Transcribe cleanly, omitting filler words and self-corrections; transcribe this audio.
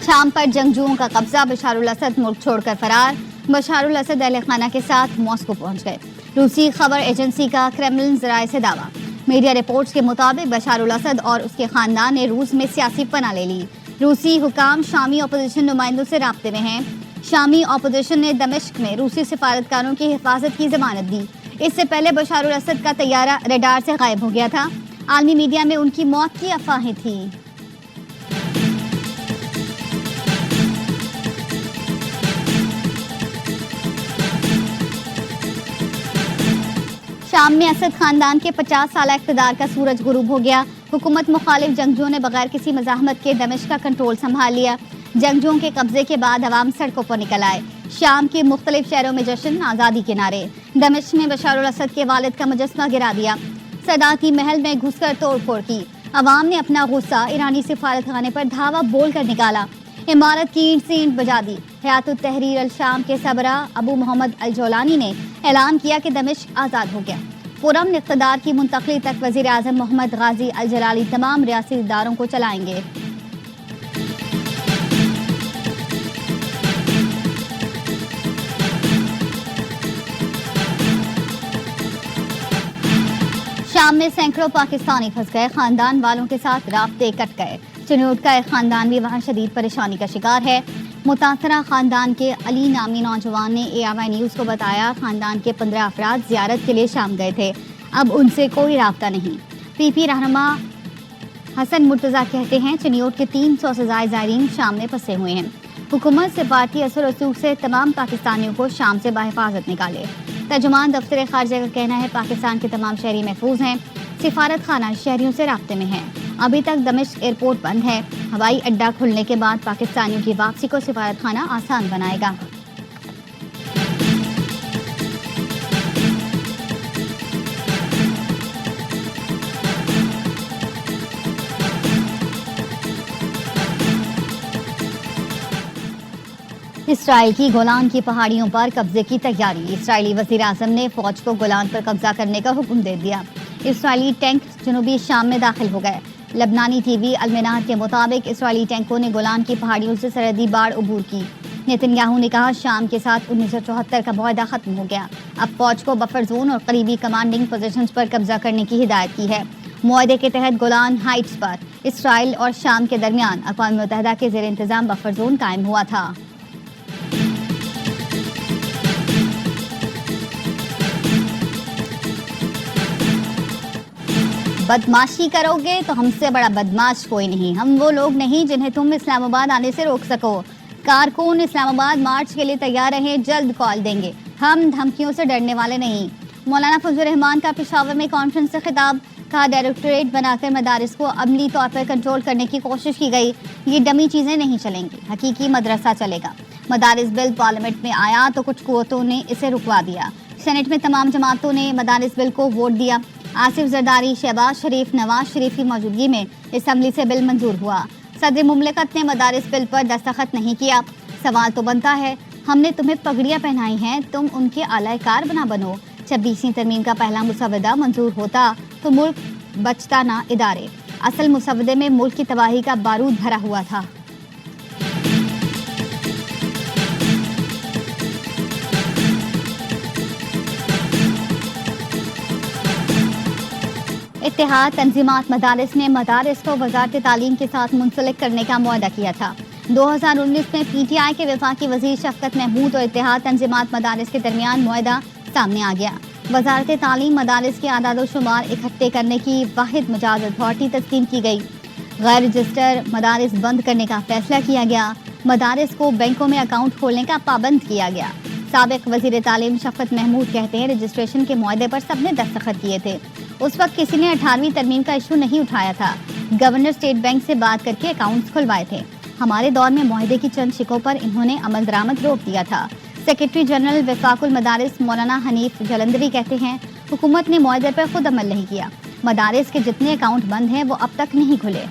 शाम पर जंगजुओं का कब्जा, बशारुल असद मुल्क छोड़कर फरार। बशारुल असद अहल खाना के साथ मॉस्को पहुंच गए। रूसी खबर एजेंसी का क्रेमलिन ज़राए से दावा। मीडिया रिपोर्ट्स के मुताबिक बशारुल असद और उसके खानदान ने रूस में सियासी पनाह ले ली। रूसी हुकाम शामी अपोजिशन नुमाइंदों से राब्ते में हैं। शामी अपोजिशन ने दमिश्क में रूसी सिफारतकारों की हिफाजत की जमानत दी। इससे पहले बशारुल असद का तैयारा रडार से गायब हो गया था। आलमी मीडिया में उनकी मौत की अफवाहें थी। शाम में असद खानदान के 50 साल इक़्तिदार का सूरज गुरूब हो गया। हुकूमत मुखालिफ जंगजुओं ने बगैर किसी मज़ाहमत के दमिश्क का कंट्रोल संभाल लिया। जंगजुओं के कब्जे के बाद अवाम सड़कों पर निकल आए। शाम के मुख्तलिफ शहरों में जश्न, आज़ादी के नारे। दमिश्क में बशारुल असद के वालिद का मुजस्समा गिरा दिया। सदाती महल में घुसकर तोड़फोड़ की। अवाम ने अपना गुस्सा ईरानी सिफारतखाने पर धावा बोल कर निकाला। इमारत की ईंट से ईंट बजा दी। हयातुत तहरीर अल शाम के सबरा अबू मोहम्मद अल जौलानी ने ऐलान किया कि दमिश्क आज़ाद हो गया। पुरअमन इक़्तिदार की मुंतक़ली तक वज़ीर आज़म मोहम्मद गाजी अल जलाली तमाम रियासी इदारों को चलाएंगे। शाम में सैकड़ों पाकिस्तानी फंस गए। खानदान वालों के साथ राब्ते कट गए। चिन्यूट का एक खानदान भी वहाँ शदीद परेशानी का शिकार है। मुतासरा खानदान के अली नामी नौजवान ने AMI न्यूज़ को बताया, खानदान के 15 अफराद ज़ियारत के लिए शाम गए थे। अब उनसे कोई राब्ता नहीं। PP रहनुमा हसन मुर्तज़ा कहते हैं, चिन्यूट के 300 से ज़ायद ज़ायरीन शाम में फंसे हुए हैं। हुकूमत से पार्टी असर रसूख से तमाम पाकिस्तानियों को शाम से बाहिफाजत निकाले। तर्जुमान दफ्तर खारजा का कहना है, पाकिस्तान के तमाम शहरी महफूज हैं। सिफारत खाना शहरियों से राब्ते में है। अभी तक दमिश्क एयरपोर्ट बंद है। हवाई अड्डा खुलने के बाद पाकिस्तानियों की वापसी को सिफारत खाना आसान बनाएगा। इसराइल की गोलान की पहाड़ियों पर कब्जे की तैयारी। इसराइली वज़ीर आज़म ने फौज को गोलान पर कब्जा करने का हुक्म दे दिया। इसराइली टैंक जनूबी शाम में दाखिल हो गए। लबनानी TV अलमनाह के मुताबिक इसराइली टैंकों ने गोलान की पहाड़ियों से सरहदी बाड़ अबूर की। नेतन्याहू ने कहा, शाम के साथ 1974 का मुआहदा खत्म हो गया। अब फौज को बफर जोन और करीबी कमांडिंग पोजीशंस पर कब्जा करने की हिदायत की है। मुआहदे के तहत गोलान हाइट्स पर इसराइल और शाम के दरमियान अक़वाम मुत्तहिदा के ज़ेर इंतज़ाम बफर जोन कायम हुआ था। बदमाशी करोगे तो हमसे बड़ा बदमाश कोई नहीं। हम वो लोग नहीं जिन्हें तुम इस्लामाबाद आने से रोक सको। कारकुन इस्लामाबाद मार्च के लिए तैयार रहें, जल्द कॉल देंगे। हम धमकियों से डरने वाले नहीं। मौलाना फजल रहमान का पेशावर में कॉन्फ्रेंस से खिताब। कहा, डायरेक्टरेट बनाकर मदारिस को अमली तौर पर कंट्रोल करने की कोशिश की गई। ये डमी चीज़ें नहीं चलेंगी, हकीकी मदरसा चलेगा। मदारिस बिल पार्लियामेंट में आया तो कुछ कुव्वतों ने इसे रुकवा दिया। सेनेट में तमाम जमातों ने मदारिस बिल को वोट दिया। आसिफ जरदारी, शहबाज शरीफ, नवाज शरीफ की मौजूदगी में असम्बली से बिल मंजूर हुआ। सदर मुमलिकत ने मदारिस बिल पर दस्तखत नहीं किया। सवाल तो बनता है, हमने तुम्हें पगड़ियाँ पहनाई हैं, तुम उनके आलाकार बना बनो। 26वीं तरमीम का पहला मुसवदा मंजूर होता तो मुल्क बचता ना इदारे। असल मुसवदे में मुल्क की तबाही का बारूद भरा हुआ था। इत्तेहाद तंजीमात मदारिस ने मदारिस को वजारत तालीम के साथ मुंसलिक करने का मुआहदा किया था। 2019 में PTI के वफाकी वज़ीर शफ़कत महमूद और इत्तेहाद तंजीमात मदारिस के दरमियान मुआहदा सामने आ गया। वजारत तालीम मदारिस के आदाद व शुमार इकट्ठे करने की वाहिद मजाज अथॉरिटी तस्लीम की गई। गैर रजिस्टर मदारिस बंद करने का फैसला किया गया। मदारिस को बैंकों में अकाउंट खोलने का पाबंद किया गया। साबिक वज़ीर तालीम शफ़कत महमूद कहते हैं, रजिस्ट्रेशन के मुआहदे पर सबने दस्तखत किए थे। उस वक्त किसी ने 18वीं तरमीम का इशू नहीं उठाया था। गवर्नर स्टेट बैंक से बात करके अकाउंट्स खुलवाए थे। हमारे दौर में मुआहदे की चंद शिकों पर इन्होंने अमल दरामद रोक दिया था। सेक्रेटरी जनरल वफाकुल मदारिस मौलाना हनीफ जलंधरी कहते हैं, हुकूमत ने मुआहदे पर खुद अमल नहीं किया। मदारिस के जितने अकाउंट बंद हैं वो अब तक नहीं खुले।